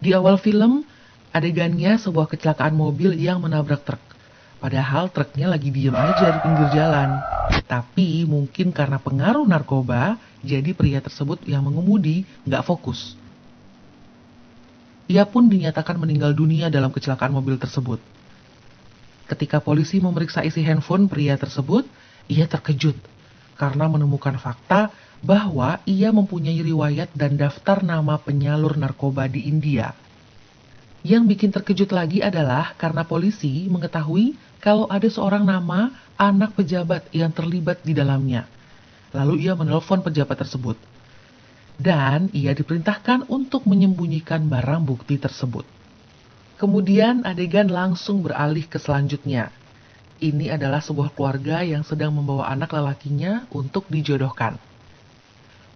Di awal film, adegannya sebuah kecelakaan mobil yang menabrak truk. Padahal truknya lagi diem aja di pinggir jalan. Tapi mungkin karena pengaruh narkoba, jadi pria tersebut yang mengemudi nggak fokus. Ia pun dinyatakan meninggal dunia dalam kecelakaan mobil tersebut. Ketika polisi memeriksa isi handphone pria tersebut, ia terkejut karena menemukan fakta bahwa ia mempunyai riwayat dan daftar nama penyalur narkoba di India. Yang bikin terkejut lagi adalah karena polisi mengetahui kalau ada seorang nama anak pejabat yang terlibat di dalamnya. Lalu ia menelpon pejabat tersebut. Dan ia diperintahkan untuk menyembunyikan barang bukti tersebut. Kemudian adegan langsung beralih ke selanjutnya. Ini adalah sebuah keluarga yang sedang membawa anak lelakinya untuk dijodohkan.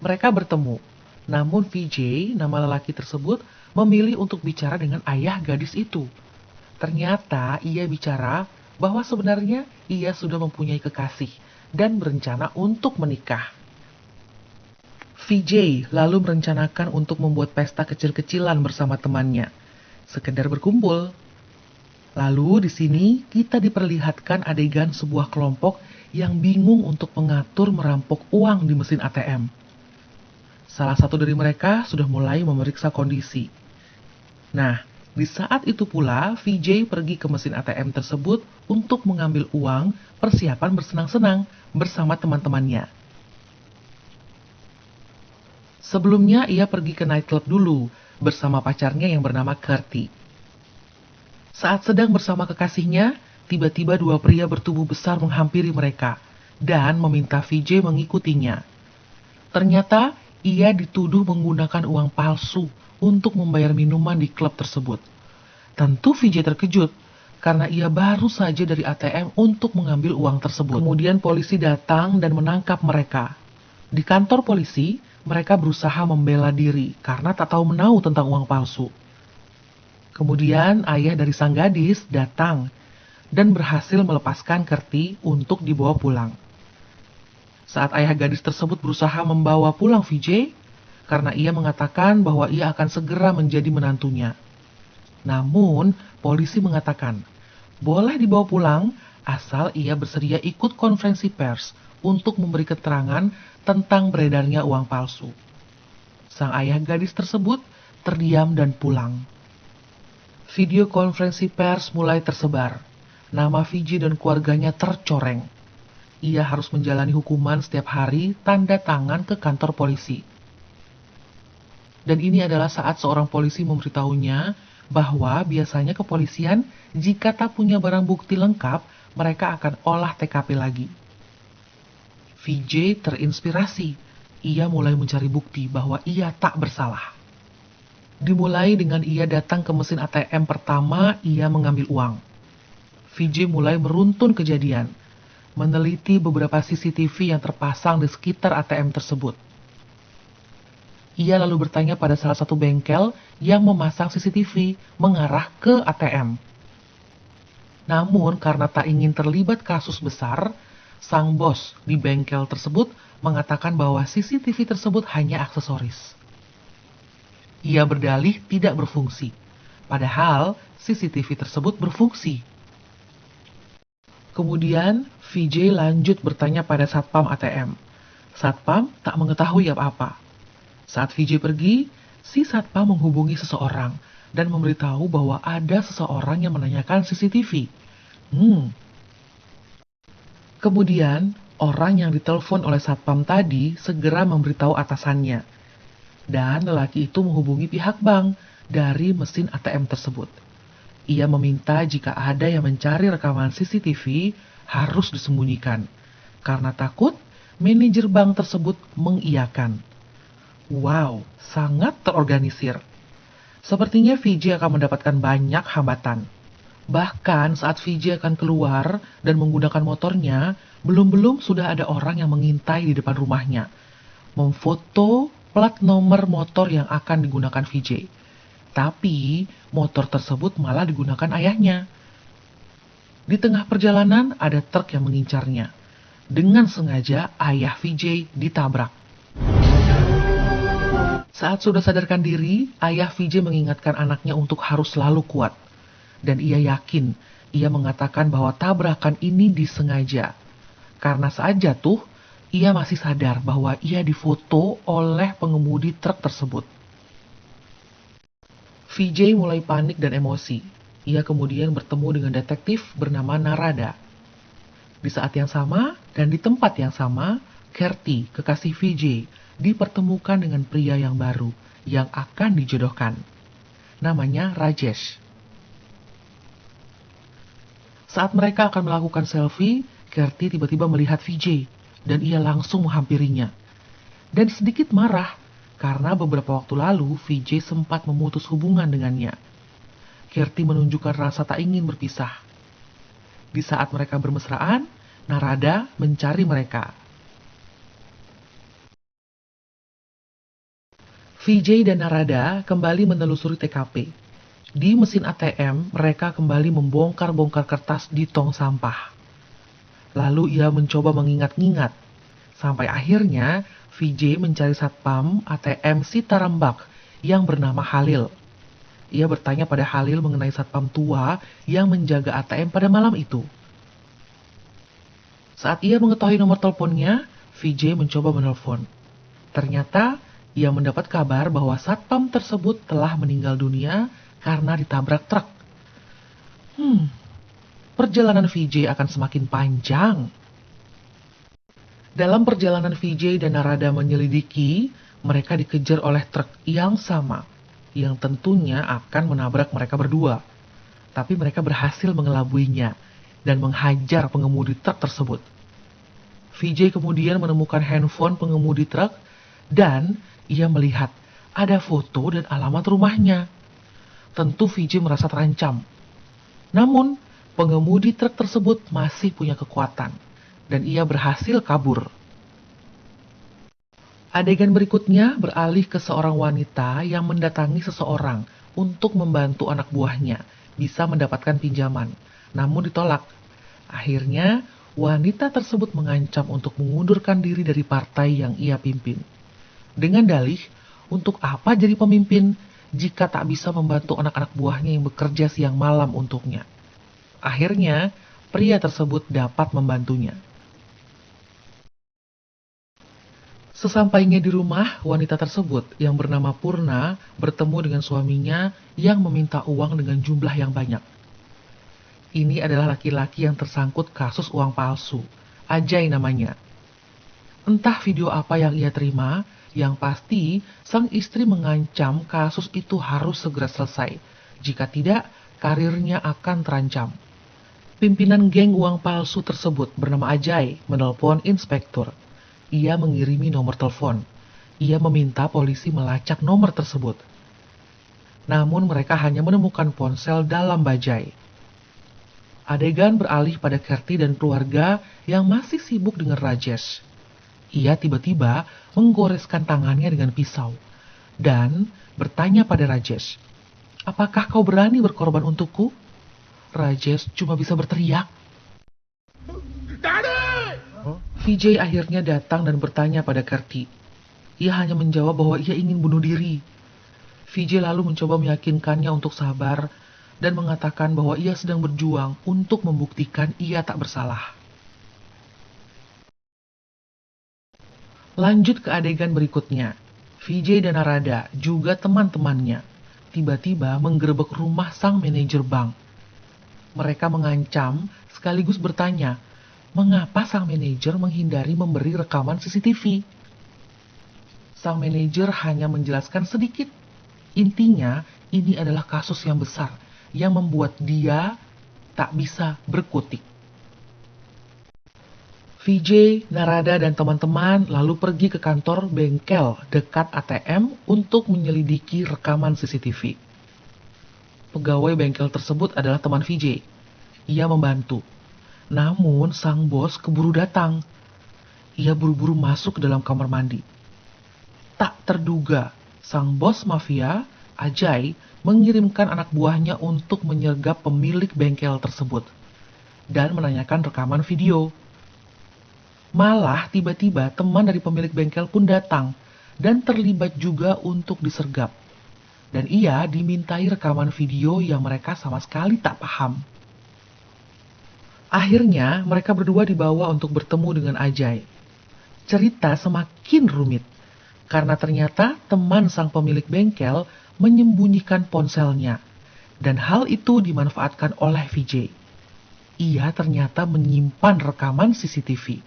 Mereka bertemu, namun VJ, nama lelaki tersebut, memilih untuk bicara dengan ayah gadis itu. Ternyata ia bicara bahwa sebenarnya ia sudah mempunyai kekasih dan berencana untuk menikah. VJ lalu merencanakan untuk membuat pesta kecil-kecilan bersama temannya, sekedar berkumpul. Lalu di sini kita diperlihatkan adegan sebuah kelompok yang bingung untuk mengatur merampok uang di mesin ATM. Salah satu dari mereka sudah mulai memeriksa kondisi. Nah, di saat itu pula VJ pergi ke mesin ATM tersebut untuk mengambil uang persiapan bersenang-senang bersama teman-temannya. Sebelumnya ia pergi ke nightclub dulu bersama pacarnya yang bernama Curty. Saat sedang bersama kekasihnya, tiba-tiba dua pria bertubuh besar menghampiri mereka dan meminta VJ mengikutinya. Ternyata ia dituduh menggunakan uang palsu untuk membayar minuman di klub tersebut. Tentu VJ terkejut karena ia baru saja dari ATM untuk mengambil uang tersebut. Kemudian polisi datang dan menangkap mereka. Di kantor polisi, mereka berusaha membela diri karena tak tahu menahu tentang uang palsu. Kemudian ayah dari sang gadis datang dan berhasil melepaskan Curty untuk dibawa pulang. Saat ayah gadis tersebut berusaha membawa pulang VJ, karena ia mengatakan bahwa ia akan segera menjadi menantunya. Namun, polisi mengatakan, boleh dibawa pulang asal ia bersedia ikut konferensi pers untuk memberi keterangan tentang beredarnya uang palsu. Sang ayah gadis tersebut terdiam dan pulang. Video konferensi pers mulai tersebar. Nama VJ dan keluarganya tercoreng. Ia harus menjalani hukuman setiap hari tanda tangan ke kantor polisi. Dan ini adalah saat seorang polisi memberitahunya bahwa biasanya kepolisian jika tak punya barang bukti lengkap, mereka akan olah TKP lagi. VJ terinspirasi. Ia mulai mencari bukti bahwa ia tak bersalah. Dimulai dengan ia datang ke mesin ATM pertama, ia mengambil uang. VJ mulai meruntun kejadian, meneliti beberapa CCTV yang terpasang di sekitar ATM tersebut. Ia lalu bertanya pada salah satu bengkel yang memasang CCTV mengarah ke ATM. Namun karena tak ingin terlibat kasus besar, sang bos di bengkel tersebut mengatakan bahwa CCTV tersebut hanya aksesoris. Ia berdalih tidak berfungsi, padahal CCTV tersebut berfungsi. Kemudian VJ lanjut bertanya pada satpam ATM. Satpam tak mengetahui apa-apa. Saat VJ pergi, si satpam menghubungi seseorang dan memberitahu bahwa ada seseorang yang menanyakan CCTV. Kemudian, orang yang ditelepon oleh satpam tadi segera memberitahu atasannya. Dan lelaki itu menghubungi pihak bank dari mesin ATM tersebut. Ia meminta jika ada yang mencari rekaman CCTV harus disembunyikan. Karena takut, manajer bank tersebut mengiyakan. Wow, sangat terorganisir. Sepertinya VJ akan mendapatkan banyak hambatan. Bahkan saat VJ akan keluar dan menggunakan motornya, belum-belum sudah ada orang yang mengintai di depan rumahnya, memfoto plat nomor motor yang akan digunakan VJ. Tapi motor tersebut malah digunakan ayahnya. Di tengah perjalanan ada truk yang mengincarnya. Dengan sengaja ayah VJ ditabrak. Saat sudah sadarkan diri, ayah VJ mengingatkan anaknya untuk harus selalu kuat. Dan ia yakin, ia mengatakan bahwa tabrakan ini disengaja. Karena saat jatuh, ia masih sadar bahwa ia difoto oleh pengemudi truk tersebut. VJ mulai panik dan emosi. Ia kemudian bertemu dengan detektif bernama Narada. Di saat yang sama dan di tempat yang sama, Kerti, kekasih VJ, dipertemukan dengan pria yang baru yang akan dijodohkan. Namanya Rajesh. Saat mereka akan melakukan selfie, Kerti tiba-tiba melihat VJ dan ia langsung menghampirinya. Dan sedikit marah karena beberapa waktu lalu VJ sempat memutus hubungan dengannya. Kerti menunjukkan rasa tak ingin berpisah. Di saat mereka bermesraan, Narada mencari mereka. VJ dan Narada kembali menelusuri TKP. Di mesin ATM, mereka kembali membongkar-bongkar kertas di tong sampah. Lalu ia mencoba mengingat-ingat. Sampai akhirnya, VJ mencari satpam ATM Sitarambak yang bernama Halil. Ia bertanya pada Halil mengenai satpam tua yang menjaga ATM pada malam itu. Saat ia mengetahui nomor teleponnya, VJ mencoba menelpon. Ternyata, ia mendapat kabar bahwa satpam tersebut telah meninggal dunia karena ditabrak truk. Perjalanan VJ akan semakin panjang. Dalam perjalanan VJ dan Narada menyelidiki, mereka dikejar oleh truk yang sama, yang tentunya akan menabrak mereka berdua. Tapi mereka berhasil mengelabuinya dan menghajar pengemudi truk tersebut. VJ kemudian menemukan handphone pengemudi truk dan ia melihat ada foto dan alamat rumahnya. Tentu VJ merasa terancam. Namun, pengemudi truk tersebut masih punya kekuatan dan ia berhasil kabur. Adegan berikutnya beralih ke seorang wanita yang mendatangi seseorang untuk membantu anak buahnya bisa mendapatkan pinjaman, namun ditolak. Akhirnya, wanita tersebut mengancam untuk mengundurkan diri dari partai yang ia pimpin. Dengan dalih, untuk apa jadi pemimpin jika tak bisa membantu anak-anak buahnya yang bekerja siang malam untuknya? Akhirnya, pria tersebut dapat membantunya. Sesampainya di rumah, wanita tersebut yang bernama Purna bertemu dengan suaminya yang meminta uang dengan jumlah yang banyak. Ini adalah laki-laki yang tersangkut kasus uang palsu, Ajay namanya. Entah video apa yang ia terima, yang pasti sang istri mengancam kasus itu harus segera selesai. Jika tidak, karirnya akan terancam. Pimpinan geng uang palsu tersebut bernama Ajay menelpon inspektur. Ia mengirimi nomor telepon. Ia meminta polisi melacak nomor tersebut. Namun mereka hanya menemukan ponsel dalam bajai. Adegan beralih pada Kerti dan keluarga yang masih sibuk dengan Rajesh. Ia tiba-tiba menggoreskan tangannya dengan pisau dan bertanya pada Rajesh, "Apakah kau berani berkorban untukku?" Rajesh cuma bisa berteriak. VJ akhirnya datang dan bertanya pada Kerti. Ia hanya menjawab bahwa ia ingin bunuh diri. VJ lalu mencoba meyakinkannya untuk sabar dan mengatakan bahwa ia sedang berjuang untuk membuktikan ia tak bersalah. Lanjut ke adegan berikutnya. VJ dan Narada, juga teman-temannya, tiba-tiba menggerebek rumah sang manajer bank. Mereka mengancam sekaligus bertanya, mengapa sang manajer menghindari memberi rekaman CCTV? Sang manajer hanya menjelaskan sedikit. Intinya, ini adalah kasus yang besar yang membuat dia tak bisa berkutik. VJ, Narada, dan teman-teman lalu pergi ke kantor bengkel dekat ATM untuk menyelidiki rekaman CCTV. Pegawai bengkel tersebut adalah teman VJ. Ia membantu. Namun sang bos keburu datang. Ia buru-buru masuk ke dalam kamar mandi. Tak terduga, sang bos mafia, Ajay, mengirimkan anak buahnya untuk menyergap pemilik bengkel tersebut dan menanyakan rekaman video. Malah tiba-tiba teman dari pemilik bengkel pun datang dan terlibat juga untuk disergap. Dan ia dimintai rekaman video yang mereka sama sekali tak paham. Akhirnya, mereka berdua dibawa untuk bertemu dengan Ajay. Cerita semakin rumit, karena ternyata teman sang pemilik bengkel menyembunyikan ponselnya, dan hal itu dimanfaatkan oleh Vijay. Ia ternyata menyimpan rekaman CCTV.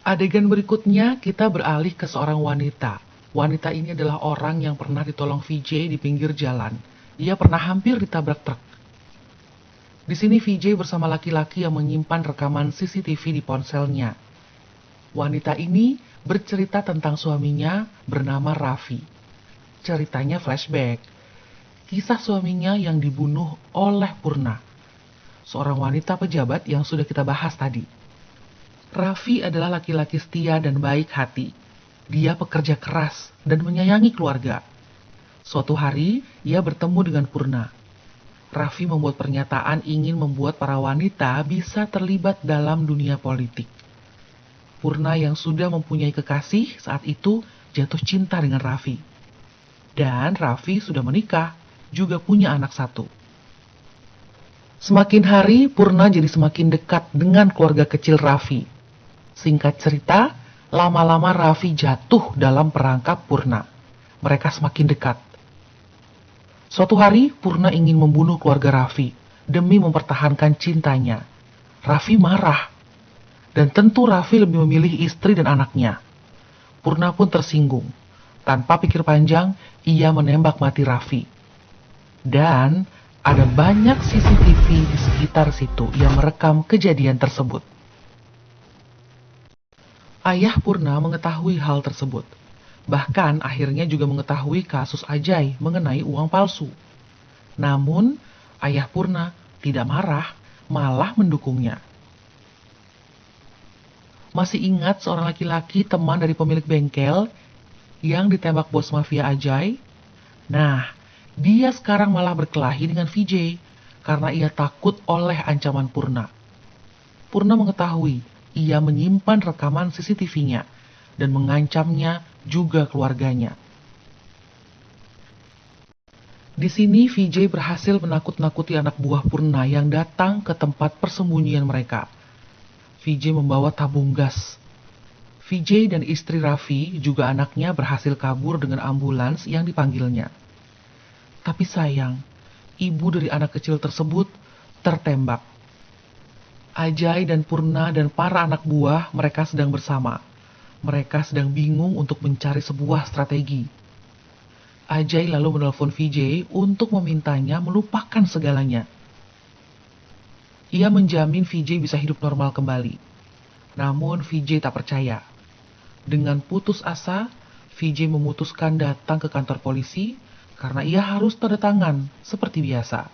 Adegan berikutnya kita beralih ke seorang wanita. Wanita ini adalah orang yang pernah ditolong Vijay di pinggir jalan. Ia pernah hampir ditabrak truk. Di sini Vijay bersama laki-laki yang menyimpan rekaman CCTV di ponselnya. Wanita ini bercerita tentang suaminya bernama Raffi. Ceritanya flashback. Kisah suaminya yang dibunuh oleh Purna, seorang wanita pejabat yang sudah kita bahas tadi. Raffi adalah laki-laki setia dan baik hati. Dia pekerja keras dan menyayangi keluarga. Suatu hari, ia bertemu dengan Purna. Raffi membuat pernyataan ingin membuat para wanita bisa terlibat dalam dunia politik. Purna yang sudah mempunyai kekasih saat itu jatuh cinta dengan Raffi. Dan Raffi sudah menikah, juga punya anak satu. Semakin hari, Purna jadi semakin dekat dengan keluarga kecil Raffi. Singkat cerita, lama-lama Raffi jatuh dalam perangkap Purna. Mereka semakin dekat. Suatu hari, Purna ingin membunuh keluarga Raffi demi mempertahankan cintanya. Raffi marah. Dan tentu Raffi lebih memilih istri dan anaknya. Purna pun tersinggung. Tanpa pikir panjang, ia menembak mati Raffi. Dan ada banyak CCTV di sekitar situ yang merekam kejadian tersebut. Ayah Purna mengetahui hal tersebut. Bahkan akhirnya juga mengetahui kasus Ajay mengenai uang palsu. Namun, ayah Purna tidak marah, malah mendukungnya. Masih ingat seorang laki-laki teman dari pemilik bengkel yang ditembak bos mafia Ajay? Nah, dia sekarang malah berkelahi dengan Vijay karena ia takut oleh ancaman Purna. Purna mengetahui ia menyimpan rekaman CCTV-nya dan mengancamnya juga keluarganya. Di sini Vijay berhasil menakut-nakuti anak buah Purna yang datang ke tempat persembunyian mereka. Vijay membawa tabung gas. Vijay dan istri Raffi juga anaknya berhasil kabur dengan ambulans yang dipanggilnya. Tapi sayang, ibu dari anak kecil tersebut tertembak. Ajay dan Purna dan para anak buah mereka sedang bersama. Mereka sedang bingung untuk mencari sebuah strategi. Ajay lalu menelpon Vijay untuk memintanya melupakan segalanya. Ia menjamin Vijay bisa hidup normal kembali. Namun Vijay tak percaya. Dengan putus asa, Vijay memutuskan datang ke kantor polisi karena ia harus tanda tangan seperti biasa.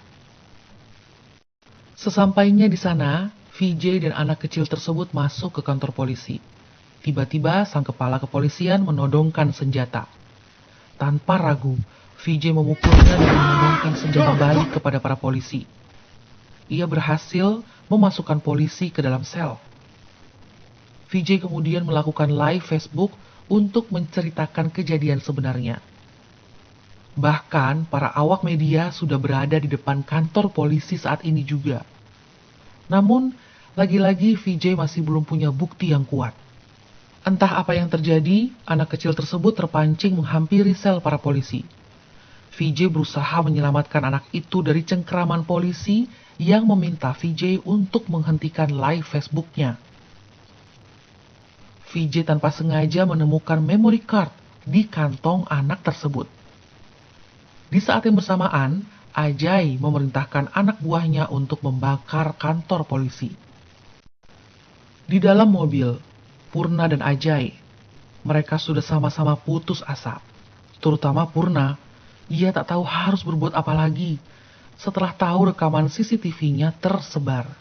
Sesampainya di sana, Vijay dan anak kecil tersebut masuk ke kantor polisi. Tiba-tiba sang kepala kepolisian menodongkan senjata. Tanpa ragu, Vijay memukulnya dan menodongkan senjata balik kepada para polisi. Ia berhasil memasukkan polisi ke dalam sel. Vijay kemudian melakukan live Facebook untuk menceritakan kejadian sebenarnya. Bahkan para awak media sudah berada di depan kantor polisi saat ini juga. Namun, lagi-lagi Vijay masih belum punya bukti yang kuat. Entah apa yang terjadi, anak kecil tersebut terpancing menghampiri sel para polisi. Vijay berusaha menyelamatkan anak itu dari cengkraman polisi yang meminta Vijay untuk menghentikan live Facebook-nya. Vijay tanpa sengaja menemukan memory card di kantong anak tersebut. Di saat yang bersamaan, Ajay memerintahkan anak buahnya untuk membakar kantor polisi. Di dalam mobil, Purna dan Ajay, mereka sudah sama-sama putus asa. Terutama Purna, ia tak tahu harus berbuat apa lagi setelah tahu rekaman CCTV-nya tersebar.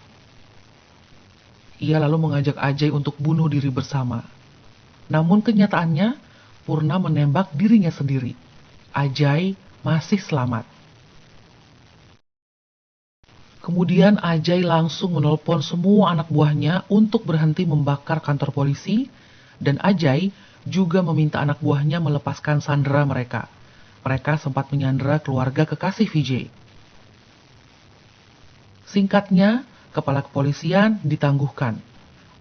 Ia lalu mengajak Ajay untuk bunuh diri bersama. Namun kenyataannya, Purna menembak dirinya sendiri. Ajay masih selamat. Kemudian Ajay langsung menelpon semua anak buahnya untuk berhenti membakar kantor polisi, dan Ajay juga meminta anak buahnya melepaskan sandera mereka. Mereka sempat menyandera keluarga kekasih Vijay. Singkatnya, kepala kepolisian ditangguhkan.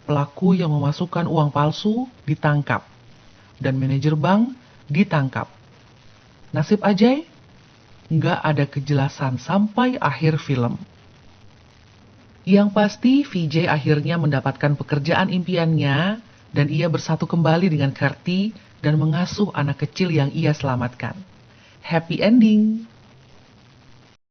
Pelaku yang memasukkan uang palsu ditangkap. Dan manajer bank ditangkap. Nasib Ajay? Nggak ada kejelasan sampai akhir film. Yang pasti, Vijay akhirnya mendapatkan pekerjaan impiannya dan ia bersatu kembali dengan Kirti dan mengasuh anak kecil yang ia selamatkan. Happy ending!